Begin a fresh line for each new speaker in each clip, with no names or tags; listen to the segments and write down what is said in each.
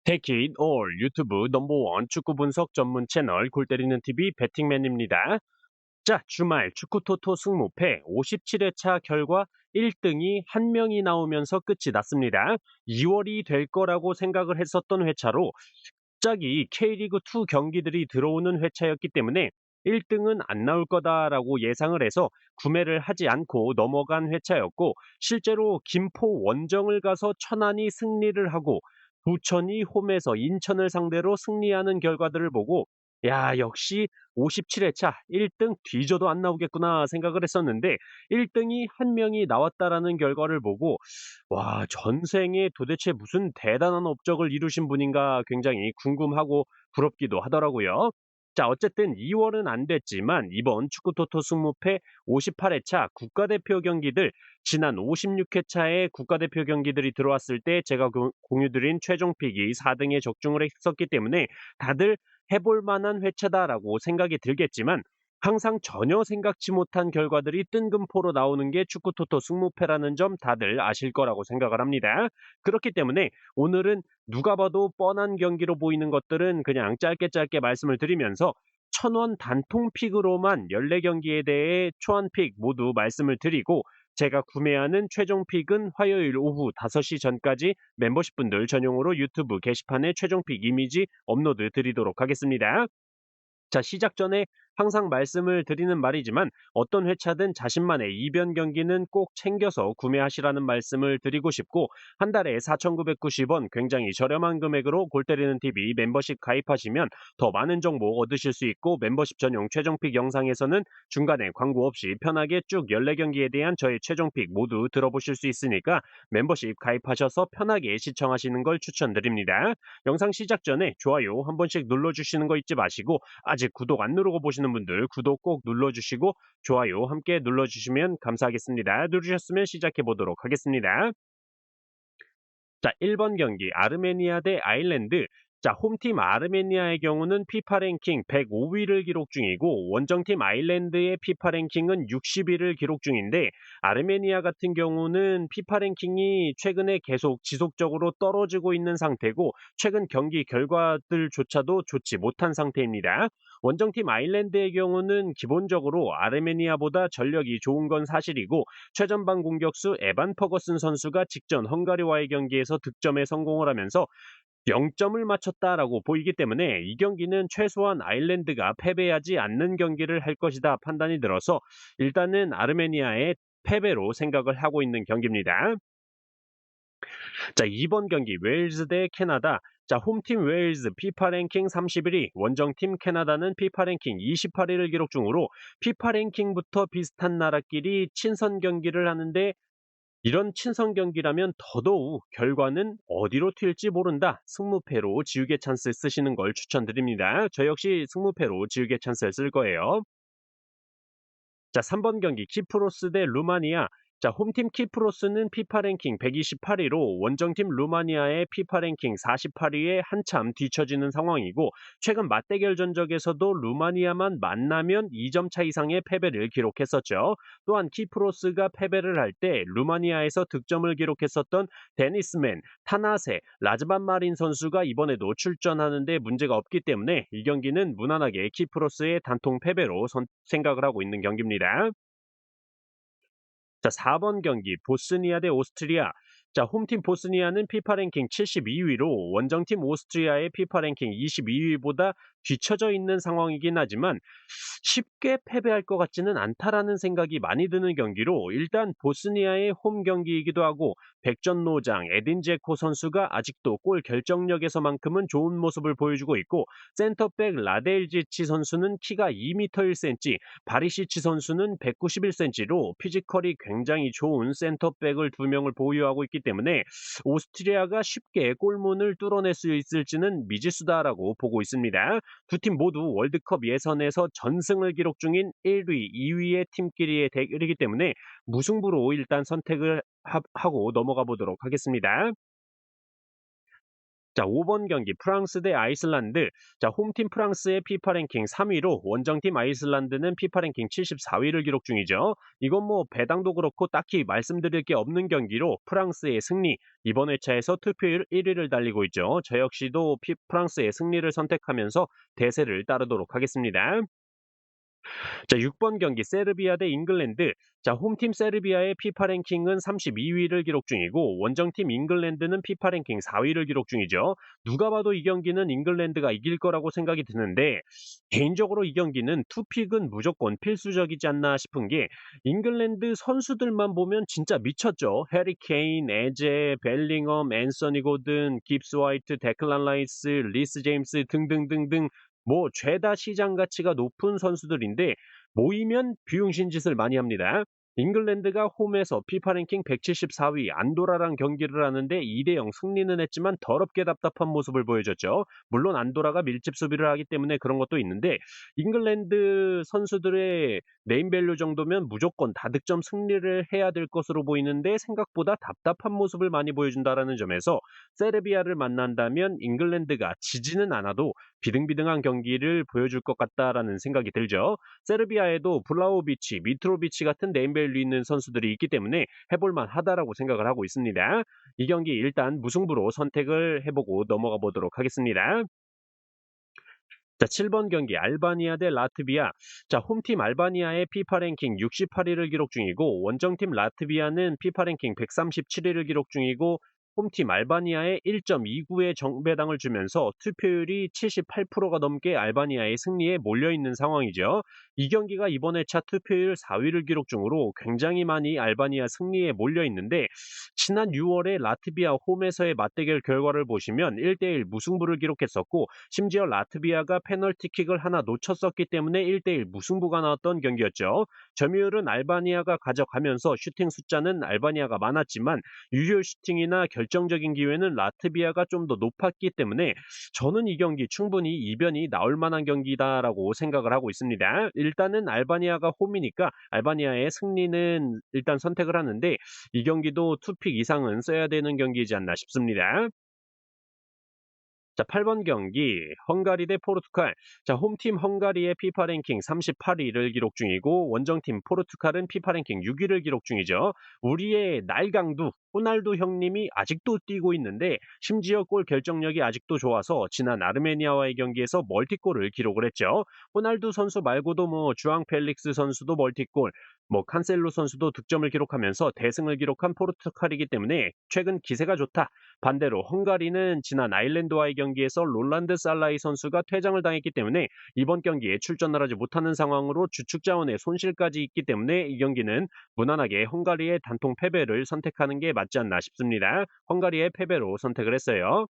Take it all 유튜브 넘버원 축구 분석 전문 채널 골 때리는 TV 배팅맨입니다. 자, 주말 축구 토토 승무패 57회차 결과 1등이 한 명이 나오면서 끝이 났습니다. 2월이 될 거라고 생각을 했었던 회차로 갑자기 K리그2 경기들이 들어오는 회차였기 때문에 1등은 안 나올 거다라고 예상을 해서 구매를 하지 않고 넘어간 회차였고, 실제로 김포 원정을 가서 천안이 승리를 하고 부천이 홈에서 인천을 상대로 승리하는 결과들을 보고, 야, 역시 57회차 1등 뒤져도 안 나오겠구나 생각을 했었는데, 1등이 한 명이 나왔다라는 결과를 보고, 와, 전생에 도대체 무슨 대단한 업적을 이루신 분인가 굉장히 궁금하고 부럽기도 하더라고요. 자, 어쨌든 2월은 안 됐지만 이번 축구 토토 승무패 58회차 국가대표 경기들, 지난 56회차에 국가대표 경기들이 들어왔을 때 제가 공유드린 최종 픽이 4등에 적중을 했었기 때문에 다들 해볼 만한 회차다라고 생각이 들겠지만, 항상 전혀 생각지 못한 결과들이 뜬금포로 나오는 게 축구 토토 승무패라는 점 다들 아실 거라고 생각을 합니다. 그렇기 때문에 오늘은 누가 봐도 뻔한 경기로 보이는 것들은 그냥 짧게 짧게 말씀을 드리면서, 1000원 단통 픽으로만 14경기에 대해 초안 픽 모두 말씀을 드리고, 제가 구매하는 최종 픽은 화요일 오후 5시 전까지 멤버십 분들 전용으로 유튜브 게시판에 최종 픽 이미지 업로드 드리도록 하겠습니다. 자, 시작 전에 항상 말씀을 드리는 말이지만, 어떤 회차든 자신만의 이변 경기는 꼭 챙겨서 구매하시라는 말씀을 드리고 싶고, 한 달에 4,990원 굉장히 저렴한 금액으로 골 때리는 TV 멤버십 가입하시면 더 많은 정보 얻으실 수 있고, 멤버십 전용 최종픽 영상에서는 중간에 광고 없이 편하게 쭉 14경기에 대한 저의 최종픽 모두 들어보실 수 있으니까 멤버십 가입하셔서 편하게 시청하시는 걸 추천드립니다. 영상 시작 전에 좋아요 한 번씩 눌러주시는 거 잊지 마시고, 아직 구독 안 누르고 보시는 분들 구독 꼭 눌러주시고 좋아요 함께 눌러주시면 감사하겠습니다. 누르셨으면 시작해 보도록 하겠습니다. 자, 1번 경기 아르메니아 대 아일랜드. 자, 홈팀 아르메니아의 경우는 피파 랭킹 105위를 기록 중이고, 원정팀 아일랜드의 피파 랭킹은 60위를 기록 중인데, 아르메니아 같은 경우는 피파 랭킹이 최근에 계속 지속적으로 떨어지고 있는 상태고, 최근 경기 결과들조차도 좋지 못한 상태입니다. 원정팀 아일랜드의 경우는 기본적으로 아르메니아보다 전력이 좋은 건 사실이고, 최전방 공격수 에반 퍼거슨 선수가 직전 헝가리와의 경기에서 득점에 성공을 하면서 0점을 맞췄다라고 보이기 때문에, 이 경기는 최소한 아일랜드가 패배하지 않는 경기를 할 것이다 판단이 들어서 일단은 아르메니아의 패배로 생각을 하고 있는 경기입니다. 자, 2번 경기 웨일즈 대 캐나다. 자, 홈팀 웨일즈 피파 랭킹 31위, 원정팀 캐나다는 피파 랭킹 28위를 기록 중으로 피파 랭킹부터 비슷한 나라끼리 친선 경기를 하는데, 이런 친선 경기라면 더더욱 결과는 어디로 튈지 모른다, 승무패로 지우개 찬스 쓰시는 걸 추천드립니다. 저 역시 승무패로 지우개 찬스를 쓸 거예요. 자, 3번 경기 키프로스 대 루마니아. 자, 홈팀 키프로스는 피파 랭킹 128위로 원정팀 루마니아의 피파 랭킹 48위에 한참 뒤처지는 상황이고, 최근 맞대결 전적에서도 루마니아만 만나면 2점 차 이상의 패배를 기록했었죠. 또한 키프로스가 패배를 할 때 루마니아에서 득점을 기록했었던 데니스맨, 타나세, 라즈반 마린 선수가 이번에도 출전하는데 문제가 없기 때문에 이 경기는 무난하게 키프로스의 단통 패배로 생각을 하고 있는 경기입니다. 자, 4번 경기 보스니아 대 오스트리아. 자, 홈팀 보스니아는 피파 랭킹 72위로 원정팀 오스트리아의 피파 랭킹 22위보다 뒤처져 있는 상황이긴 하지만, 쉽게 패배할 것 같지는 않다라는 생각이 많이 드는 경기로, 일단 보스니아의 홈 경기이기도 하고 백전노장 에딘 제코 선수가 아직도 골 결정력에서만큼은 좋은 모습을 보여주고 있고, 센터백 라데일지치 선수는 키가 2m 1cm, 바리시치 선수는 191cm로 피지컬이 굉장히 좋은 센터백을 두 명을 보유하고 있기 때문에 오스트리아가 쉽게 골문을 뚫어낼 수 있을지는 미지수다라고 보고 있습니다. 두 팀 모두 월드컵 예선에서 전승을 기록 중인 1위, 2위의 팀끼리의 대결이기 때문에 무승부로 일단 선택을 하고 넘어가 보도록 하겠습니다. 자, 5번 경기 프랑스 대 아이슬란드. 자, 홈팀 프랑스의 피파 랭킹 3위로 원정팀 아이슬란드는 피파 랭킹 74위를 기록 중이죠. 이건 뭐 배당도 그렇고 딱히 말씀드릴 게 없는 경기로 프랑스의 승리. 이번 회차에서 투표율 1위를 달리고 있죠. 저 역시도 프랑스의 승리를 선택하면서 대세를 따르도록 하겠습니다. 자, 6번 경기 세르비아 대 잉글랜드. 자, 홈팀 세르비아의 피파 랭킹은 32위를 기록 중이고 원정팀 잉글랜드는 피파 랭킹 4위를 기록 중이죠. 누가 봐도 이 경기는 잉글랜드가 이길 거라고 생각이 드는데 개인적으로 이 경기는 투픽은 무조건 필수적이지 않나 싶은 게 잉글랜드 선수들만 보면 진짜 미쳤죠. 해리 케인, 에제, 벨링엄, 앤서니 고든, 깁스 화이트, 데클란 라이스, 리스 제임스 등등등등 뭐 죄다 시장 가치가 높은 선수들인데 모이면 비용신 짓을 많이 합니다. 잉글랜드가 홈에서 피파 랭킹 174위 안도라랑 경기를 하는데 2대 0 승리는 했지만 더럽게 답답한 모습을 보여줬죠. 물론 안도라가 밀집 수비를 하기 때문에 그런 것도 있는데 잉글랜드 선수들의 네임밸류 정도면 무조건 다득점 승리를 해야 될 것으로 보이는데 생각보다 답답한 모습을 많이 보여준다라는 점에서 세르비아를 만난다면 잉글랜드가 지지는 않아도 비등비등한 경기를 보여줄 것 같다라는 생각이 들죠. 세르비아에도 블라호비치, 미트로비치 같은 네임밸류 있는 선수들이 있기 때문에 해볼만 하다라고 생각을 하고 있습니다. 이 경기 일단 무승부로 선택을 해보고 넘어가 보도록 하겠습니다. 자, 7번 경기 알바니아 대 라트비아. 자, 홈팀 알바니아의 피파 랭킹 68위를 기록 중이고 원정팀 라트비아는 피파 랭킹 137위를 기록 중이고 홈팀 알바니아에 1.29의 정배당을 주면서 투표율이 78%가 넘게 알바니아의 승리에 몰려있는 상황이죠. 이 경기가 이번 회차 투표율 4위를 기록 중으로 굉장히 많이 알바니아 승리에 몰려있는데 지난 6월에 라트비아 홈에서의 맞대결 결과를 보시면 1대1 무승부를 기록했었고 심지어 라트비아가 페널티킥을 하나 놓쳤었기 때문에 1대1 무승부가 나왔던 경기였죠. 점유율은 알바니아가 가져가면서 슈팅 숫자는 알바니아가 많았지만 유효 슈팅이나 결정적인 기회는 라트비아가 좀 더 높았기 때문에 저는 이 경기 충분히 이변이 나올 만한 경기다라고 생각을 하고 있습니다. 일단은 알바니아가 홈이니까 알바니아의 승리는 일단 선택을 하는데 이 경기도 투픽 이상은 써야 되는 경기이지 않나 싶습니다. 자, 8번 경기 헝가리 대 포르투갈. 자, 홈팀 헝가리의 피파 랭킹 38위를 기록 중이고 원정팀 포르투갈은 피파 랭킹 6위를 기록 중이죠. 우리의 날강두 호날두 형님이 아직도 뛰고 있는데 심지어 골 결정력이 아직도 좋아서 지난 아르메니아와의 경기에서 멀티골을 기록을 했죠. 호날두 선수 말고도 뭐 주앙 펠릭스 선수도 멀티골, 뭐 칸셀로 선수도 득점을 기록하면서 대승을 기록한 포르투갈이기 때문에 최근 기세가 좋다. 반대로 헝가리는 지난 아일랜드와의 경기에서 롤란드 살라이 선수가 퇴장을 당했기 때문에 이번 경기에 출전을 하지 못하는 상황으로 주축 자원의 손실까지 있기 때문에 이 경기는 무난하게 헝가리의 단통 패배를 선택하는 게 맞지 않나 싶습니다. 헝가리의 패배로 선택을 했어요.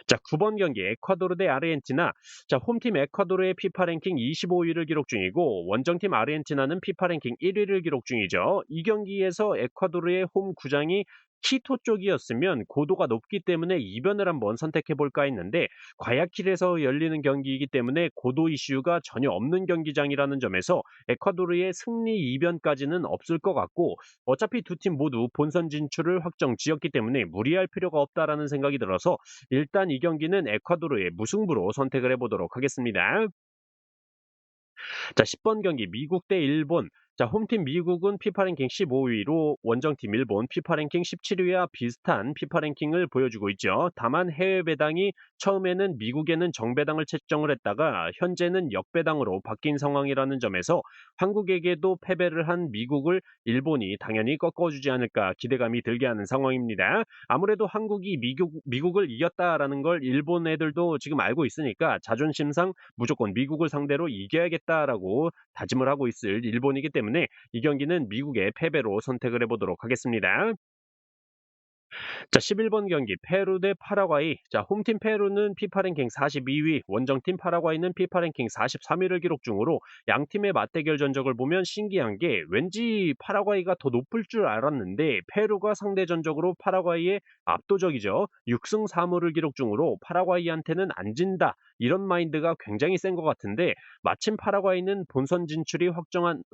자, 9번 경기 에콰도르 대 아르헨티나. 자, 홈팀 에콰도르의 피파 랭킹 25위를 기록 중이고 원정팀 아르헨티나는 피파 랭킹 1위를 기록 중이죠. 이 경기에서 에콰도르의 홈 구장이 키토 쪽이었으면 고도가 높기 때문에 이변을 한번 선택해 볼까 했는데 과야킬에서 열리는 경기이기 때문에 고도 이슈가 전혀 없는 경기장이라는 점에서 에콰도르의 승리 이변까지는 없을 것 같고 어차피 두 팀 모두 본선 진출을 확정 지었기 때문에 무리할 필요가 없다라는 생각이 들어서 일단 이 경기는 에콰도르의 무승부로 선택을 해보도록 하겠습니다. 자, 10번 경기 미국 대 일본. 자, 홈팀 미국은 피파 랭킹 15위로 원정팀 일본 피파 랭킹 17위와 비슷한 피파 랭킹을 보여주고 있죠. 다만 해외 배당이 처음에는 미국에는 정배당을 책정을 했다가 현재는 역배당으로 바뀐 상황이라는 점에서 한국에게도 패배를 한 미국을 일본이 당연히 꺾어주지 않을까 기대감이 들게 하는 상황입니다. 아무래도 한국이 미국을 이겼다라는 걸 일본 애들도 지금 알고 있으니까 자존심상 무조건 미국을 상대로 이겨야겠다라고 다짐을 하고 있을 일본이기 때문에 이 경기는 미국의 패배로 선택을 해보도록 하겠습니다. 자, 11번 경기 페루 대 파라과이. 자, 홈팀 페루는 피파 랭킹 42위, 원정팀 파라과이는 피파 랭킹 43위를 기록 중으로 양 팀의 맞대결 전적을 보면 신기한 게 왠지 파라과이가 더 높을 줄 알았는데 페루가 상대 전적으로 파라과이에 압도적이죠. 6승 4무를 기록 중으로 파라과이한테는 안 진다. 이런 마인드가 굉장히 센 것 같은데 마침 파라과이는 본선 진출이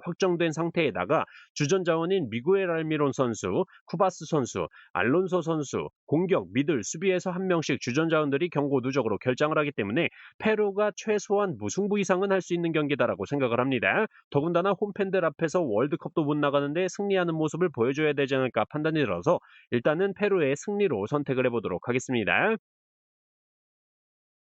확정된 상태에다가 주전 자원인 미구엘 알미론 선수, 쿠바스 선수, 알론소 순서 선수, 공격, 미들, 수비에서 한 명씩 주전 자원들이 경고 누적으로 결장을 하기 때문에 페루가 최소한 무승부 이상은 할 수 있는 경기다라고 생각을 합니다. 더군다나 홈팬들 앞에서 월드컵도 못 나가는데 승리하는 모습을 보여줘야 되지 않을까 판단이 들어서 일단은 페루의 승리로 선택을 해보도록 하겠습니다.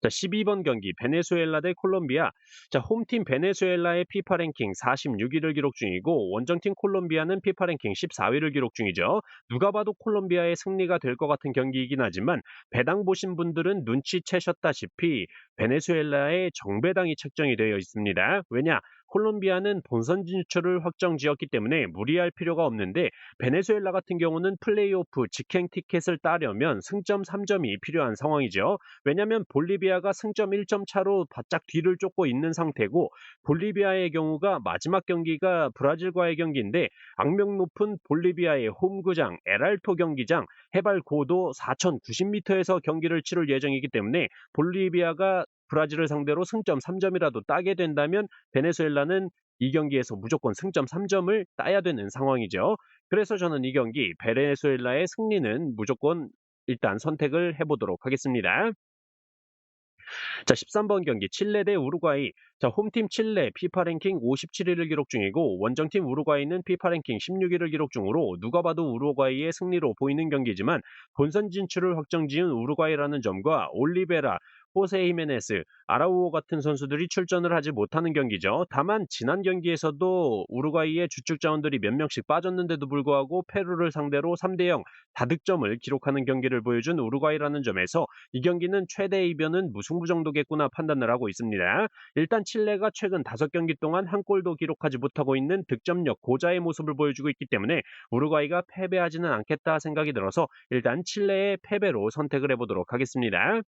자, 12번 경기 베네수엘라 대 콜롬비아. 자, 홈팀 베네수엘라의 피파 랭킹 46위를 기록 중이고 원정팀 콜롬비아는 피파 랭킹 14위를 기록 중이죠. 누가 봐도 콜롬비아의 승리가 될 것 같은 경기이긴 하지만 배당 보신 분들은 눈치채셨다시피 베네수엘라의 정배당이 책정이 되어 있습니다. 왜냐? 콜롬비아는 본선 진출을 확정 지었기 때문에 무리할 필요가 없는데 베네수엘라 같은 경우는 플레이오프 직행 티켓을 따려면 승점 3점이 필요한 상황이죠. 왜냐하면 볼리비아가 승점 1점 차로 바짝 뒤를 쫓고 있는 상태고 볼리비아의 경우가 마지막 경기가 브라질과의 경기인데 악명 높은 볼리비아의 홈구장 에랄토 경기장 해발 고도 4,090m에서 경기를 치를 예정이기 때문에 볼리비아가 브라질을 상대로 승점 3점이라도 따게 된다면 베네수엘라는 이 경기에서 무조건 승점 3점을 따야 되는 상황이죠. 그래서 저는 이 경기 베네수엘라의 승리는 무조건 일단 선택을 해보도록 하겠습니다. 자, 13번 경기 칠레 대 우루과이. 자, 홈팀 칠레 피파 랭킹 57위를 기록 중이고 원정팀 우루과이는 피파 랭킹 16위를 기록 중으로 누가 봐도 우루과이의 승리로 보이는 경기지만 본선 진출을 확정지은 우루과이라는 점과 올리베라, 호세 히메네스, 아라우오 같은 선수들이 출전을 하지 못하는 경기죠. 다만 지난 경기에서도 우루과이의 주축 자원들이 몇 명씩 빠졌는데도 불구하고 페루를 상대로 3대0 다득점을 기록하는 경기를 보여준 우루과이라는 점에서 이 경기는 최대 이변은 무승부 정도겠구나 판단을 하고 있습니다. 일단 칠레가 최근 5경기 동안 한 골도 기록하지 못하고 있는 득점력 고자의 모습을 보여주고 있기 때문에 우루과이가 패배하지는 않겠다 생각이 들어서 일단 칠레의 패배로 선택을 해보도록 하겠습니다.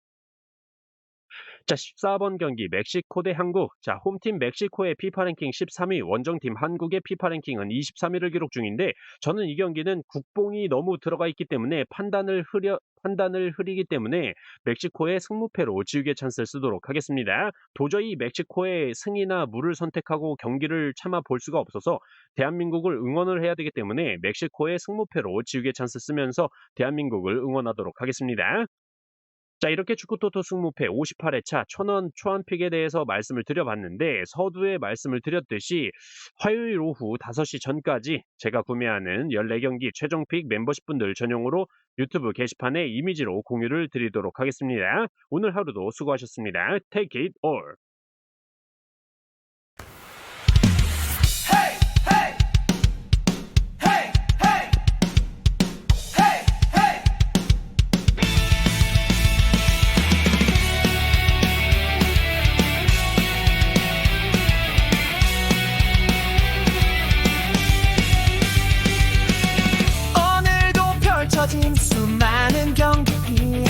자, 14번 경기 멕시코 대 한국. 자, 홈팀 멕시코의 피파 랭킹 13위, 원정팀 한국의 피파 랭킹은 23위를 기록 중인데 저는 이 경기는 국뽕이 너무 들어가 있기 때문에 판단을 흐리기 때문에 멕시코의 승무패로 지우개 찬스를 쓰도록 하겠습니다. 도저히 멕시코의 승이나 무를 선택하고 경기를 참아 볼 수가 없어서 대한민국을 응원을 해야 되기 때문에 멕시코의 승무패로 지우개 찬스 쓰면서 대한민국을 응원하도록 하겠습니다. 자, 이렇게 축구토토 승무패 58회차 천원 초안픽에 대해서 말씀을 드려봤는데 서두에 말씀을 드렸듯이 화요일 오후 5시 전까지 제가 구매하는 14경기 최종픽 멤버십 분들 전용으로 유튜브 게시판에 이미지로 공유를 드리도록 하겠습니다. 오늘 하루도 수고하셨습니다. Take it all!
수많은 경기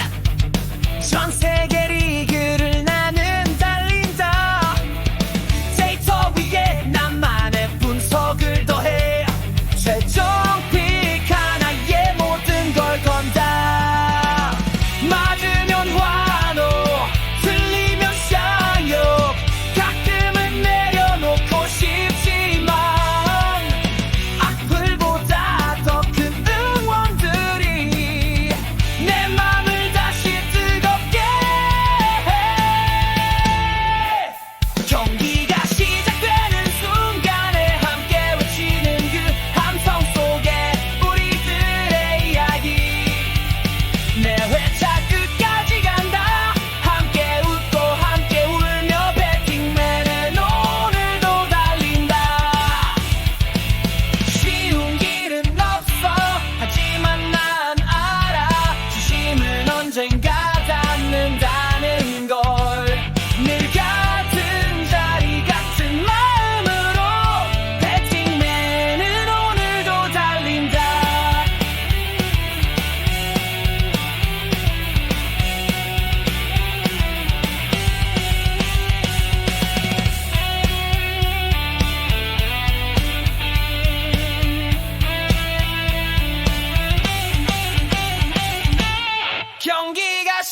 전 세계 리그를 나는 달린다. 데이터 위에 나만의 분석을 더해 최종 픽 하나에 모든 걸 건다. 맞으면 환호 틀리면 쌍욕 가끔은 내려놓고 싶지만 악플보다 더 큰 응원들이 내 맘을 다시 뜨겁게 해. 경기가 시작되는 순간에 함께 외치는 그 함성 속에 우리들의 이야기 내 회차 끝까지 간다. 함께 웃고 함께 울며 배팅맨은 오늘도 달린다. 쉬운 길은 없어 하지만 난 알아. 진심은 언젠가 닿는다는 걸. 늘 같은 자리 같은 마음으로 배팅맨은 오늘도 달린다. 경기가